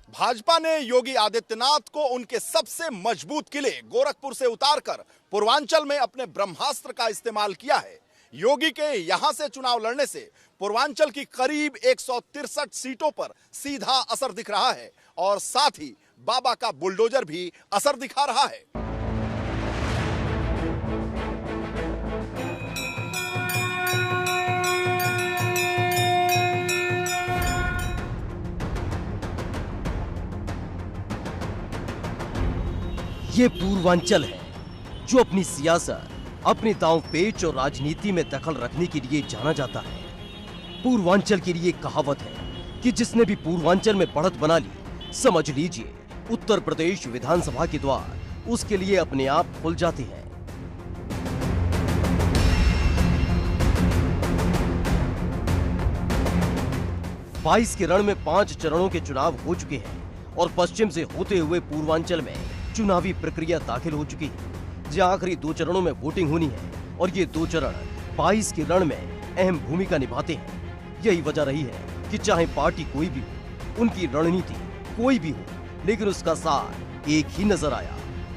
भाजपा ने योगी आदित्यनाथ को उनके सबसे मजबूत किले गोरखपुर से उतारकर पूर्वांचल में अपने ब्रह्मास्त्र का इस्तेमाल किया है। योगी के यहां से चुनाव लड़ने से पूर्वांचल की करीब 163 सीटों पर सीधा असर दिख रहा है और साथ ही बाबा का बुलडोजर भी असर दिखा रहा है। ये पूर्वांचल है जो अपनी सियासत, अपने दांव पेच और राजनीति में दखल रखने के लिए जाना जाता है। पूर्वांचल के लिए कहावत है कि जिसने भी पूर्वांचल में बढ़त बना ली, समझ लीजिए उत्तर प्रदेश विधानसभा के द्वार उसके लिए अपने आप खुल जाते हैं। बाईस के रण में 5 चरणों के चुनाव हो चुके हैं और पश्चिम से होते हुए पूर्वांचल में चुनावी प्रक्रिया दाखिल हो चुकी है, जहां आखिरी 2 चरणों में वोटिंग होनी है और ये 2 चरण 22 के रण में अहम भूमिका निभाते हैं। यही वजह रही है कि चाहे पार्टी कोई भी हो, उनकी रणनीति कोई भी हो, लेकिन उसका सार एक ही नजर आया,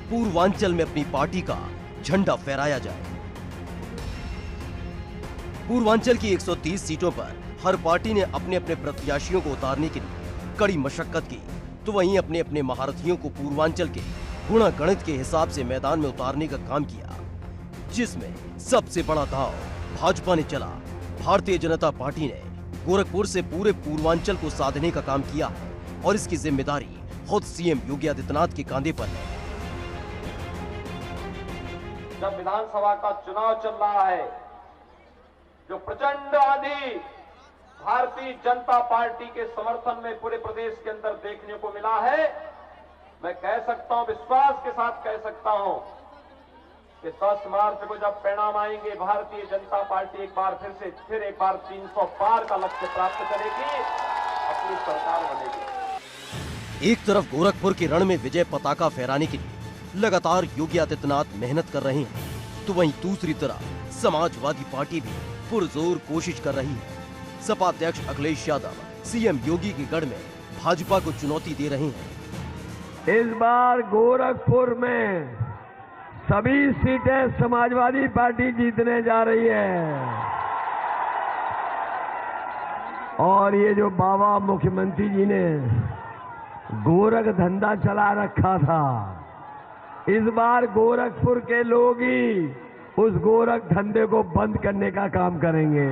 पूर्वांचल में अपनी पार्टी का झंडा फहराया जाए। पूर्वांचल की 130 सीटों पर हर पार्टी ने अपने अपने प्रत्याशियों को उतारने के लिए कड़ी मशक्कत की, तो वहीं अपने अपने महारथियों को पूर्वांचल के गुणा गणित के हिसाब से मैदान में उतारने का काम किया, जिसमें सबसे बड़ा दांव भाजपा ने चला। भारतीय जनता पार्टी ने गोरखपुर से पूरे पूर्वांचल को साधने का काम किया है और इसकी जिम्मेदारी खुद सीएम योगी आदित्यनाथ के कांधे पर है। जब विधानसभा का चुनाव चल रहा है, जो प्रचंड आंधी भारतीय जनता पार्टी के समर्थन में पूरे प्रदेश के अंदर देखने को मिला है, मैं कह सकता हूं, विश्वास के साथ कह सकता हूं कि 10 मार्च को जब परिणाम आएंगे, भारतीय जनता पार्टी एक बार 300 पार का लक्ष्य प्राप्त करेगी, अपनी सरकार बनेगी। एक तरफ गोरखपुर के रण में विजय पताका फहराने के लिए लगातार योगी आदित्यनाथ मेहनत कर रहे हैं, तो वहीं दूसरी तरफ समाजवादी पार्टी भी पुरजोर कोशिश कर रही है। सपा अध्यक्ष अखिलेश यादव सीएम योगी के गढ़ में भाजपा को चुनौती दे रहे हैं। इस बार गोरखपुर में सभी सीटें समाजवादी पार्टी जीतने जा रही है और ये जो बाबा मुख्यमंत्री जी ने गोरख धंधा चला रखा था, इस बार गोरखपुर के लोग ही उस गोरख धंधे को बंद करने का काम करेंगे।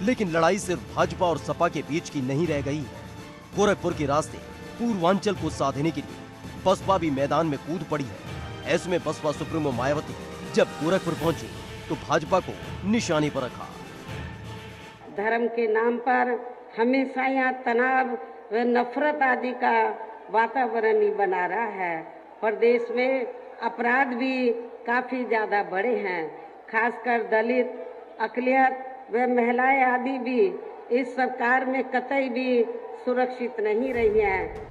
लेकिन लड़ाई सिर्फ भाजपा और सपा के बीच की नहीं रह गई है। गोरखपुर के रास्ते पूर्वांचल को साधने के लिए बसपा भी मैदान में कूद पड़ी है। ऐसे में बसपा सुप्रीमो मायावती जब गोरखपुर पहुंची तो भाजपा को निशाने पर रखा। धर्म के नाम पर हमेशा यहाँ तनाव व नफरत आदि का वातावरण ही बना रहा है। प्रदेश में अपराध भी काफी ज्यादा बढ़े हैं, खासकर दलित, अकलियत व महिलाएं आदि भी इस सरकार में कतई भी सुरक्षित नहीं रही हैं।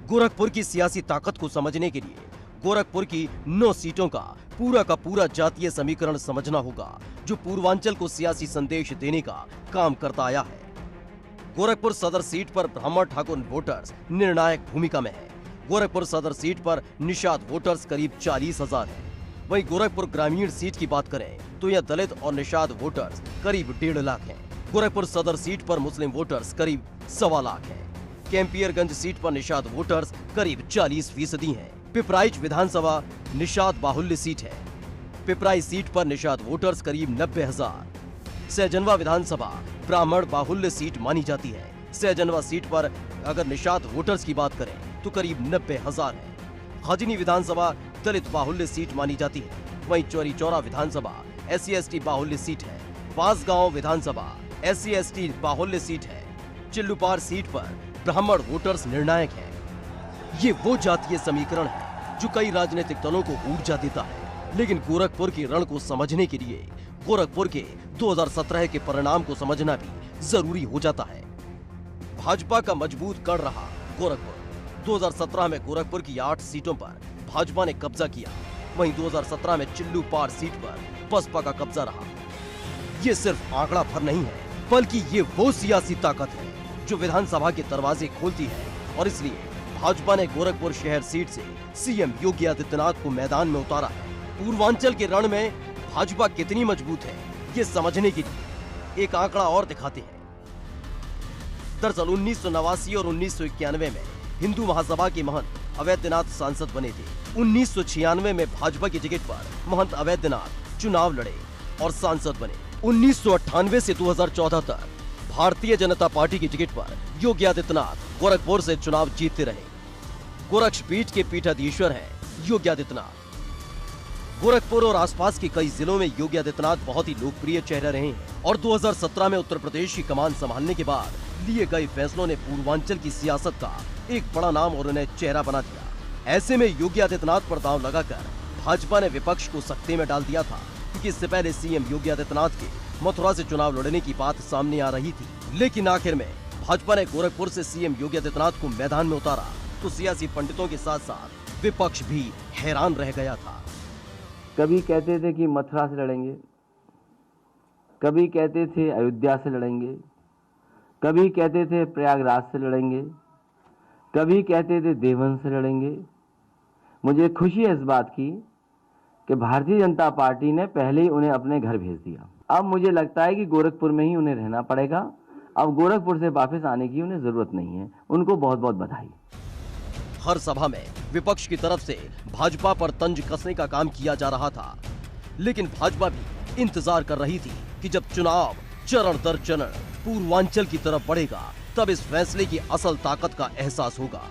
गोरखपुर की सियासी ताकत को समझने के लिए गोरखपुर की 9 सीटों का पूरा जातीय समीकरण समझना होगा, जो पूर्वांचल को सियासी संदेश देने का काम करता आया है। गोरखपुर सदर सीट पर ब्राह्मण ठाकुर वोटर्स निर्णायक भूमिका में है। गोरखपुर सदर सीट पर निषाद वोटर्स करीब 40,000 है। वहीं गोरखपुर ग्रामीण सीट की बात करें तो यह दलित और निषाद वोटर्स करीब 1.5 लाख हैं। गोरखपुर सदर सीट पर मुस्लिम वोटर्स करीब 1.25 लाख हैं। कैंपियरगंज सीट पर निषाद वोटर्स करीब 40% हैं। पिपराइच विधानसभा निषाद बाहुल्य सीट है। पिपराई सीट पर निषाद वोटर्स करीब 90,000। सहजनवा विधानसभा ब्राह्मण बाहुल्य सीट मानी जाती है। सहजनवा सीट पर अगर निषाद वोटर्स की बात करें तो करीब 90,000 है। हजनी विधानसभा दलित बाहुल्य सीट मानी जाती है। वहीं चौरी चौरा विधानसभा SC/ST बाहुल्य सीट है। बांसगांव विधानसभा SC/ST बाहुल्य सीट है। चिल्लूपार सीट पर ब्राह्मण वोटर्स निर्णायक है। ये वो जातीय समीकरण है जो कई राजनीतिक दलों को ऊर्जा देता है, लेकिन गोरखपुर के रण को समझने के लिए गोरखपुर के 2017 के परिणाम को समझना भी जरूरी हो जाता है। भाजपा का मजबूत गढ़ रहा गोरखपुर। 2017 में गोरखपुर की 8 सीटों पर भाजपा ने कब्जा किया। वहीं 2017 में चिल्लूपार सीट पर बसपा का कब्जा रहा। ये सिर्फ आंकड़ा भर नहीं है, बल्कि ये वो सियासी ताकत है जो विधानसभा के दरवाजे खोलती है और इसलिए भाजपा ने गोरखपुर शहर सीट से सीएम योगी आदित्यनाथ को मैदान में उतारा है। पूर्वांचल के रण में भाजपा कितनी मजबूत है, ये समझने के लिए एक आंकड़ा और दिखाते हैं। दरअसल 1989 और 1991 में हिंदू महासभा के महंत अवैधनाथ सांसद बने थे। 1996 में भाजपा की टिकट पर महंत अवैधनाथ चुनाव लड़े और सांसद बने। 1998 से 2014 तक भारतीय जनता पार्टी की टिकट पर योगी आदित्यनाथ गोरखपुर से चुनाव जीतते रहे। गोरक्ष पीठ के पीठाधीश्वर हैं योगी आदित्यनाथ। गोरखपुर और आसपास के कई जिलों में योगी आदित्यनाथ बहुत ही लोकप्रिय चेहरा रहे हैं और 2017 में उत्तर प्रदेश की कमान संभालने के बाद लिए गए फैसलों ने पूर्वांचल की सियासत का एक बड़ा नाम और उन्हें चेहरा बना दिया। ऐसे में योगी आदित्यनाथ पर दांव लगाकर भाजपा ने विपक्ष को सकते में डाल दिया था, क्योंकि इससे पहले सीएम योगी आदित्यनाथ के मथुरा से चुनाव लड़ने की बात सामने आ रही थी। लेकिन आखिर में भाजपा ने गोरखपुर से सीएम योगी आदित्यनाथ को मैदान में उतारा तो सियासी पंडितों के साथ साथ विपक्ष भी हैरान रह गया था। कभी कहते थे कि मथुरा से लड़ेंगे, कभी कहते थे अयोध्या से लड़ेंगे, कभी कहते थे प्रयागराज से लड़ेंगे, कभी कहते थे देवन से लड़ेंगे। मुझे खुशी है इस बात की कि भारतीय जनता पार्टी ने पहले ही उन्हें अपने घर भेज दिया। अब मुझे लगता है कि गोरखपुर में ही उन्हें रहना पड़ेगा। अब गोरखपुर से वापस आने की उन्हें जरूरत नहीं है। उनको बहुत बहुत बधाई। हर सभा में विपक्ष की तरफ से भाजपा पर तंज कसने का काम किया जा रहा था, लेकिन भाजपा भी इंतजार कर रही थी कि जब चुनाव चरण दर चरण पूर्वांचल की तरफ बढ़ेगा तब इस फैसले की असल ताकत का एहसास होगा।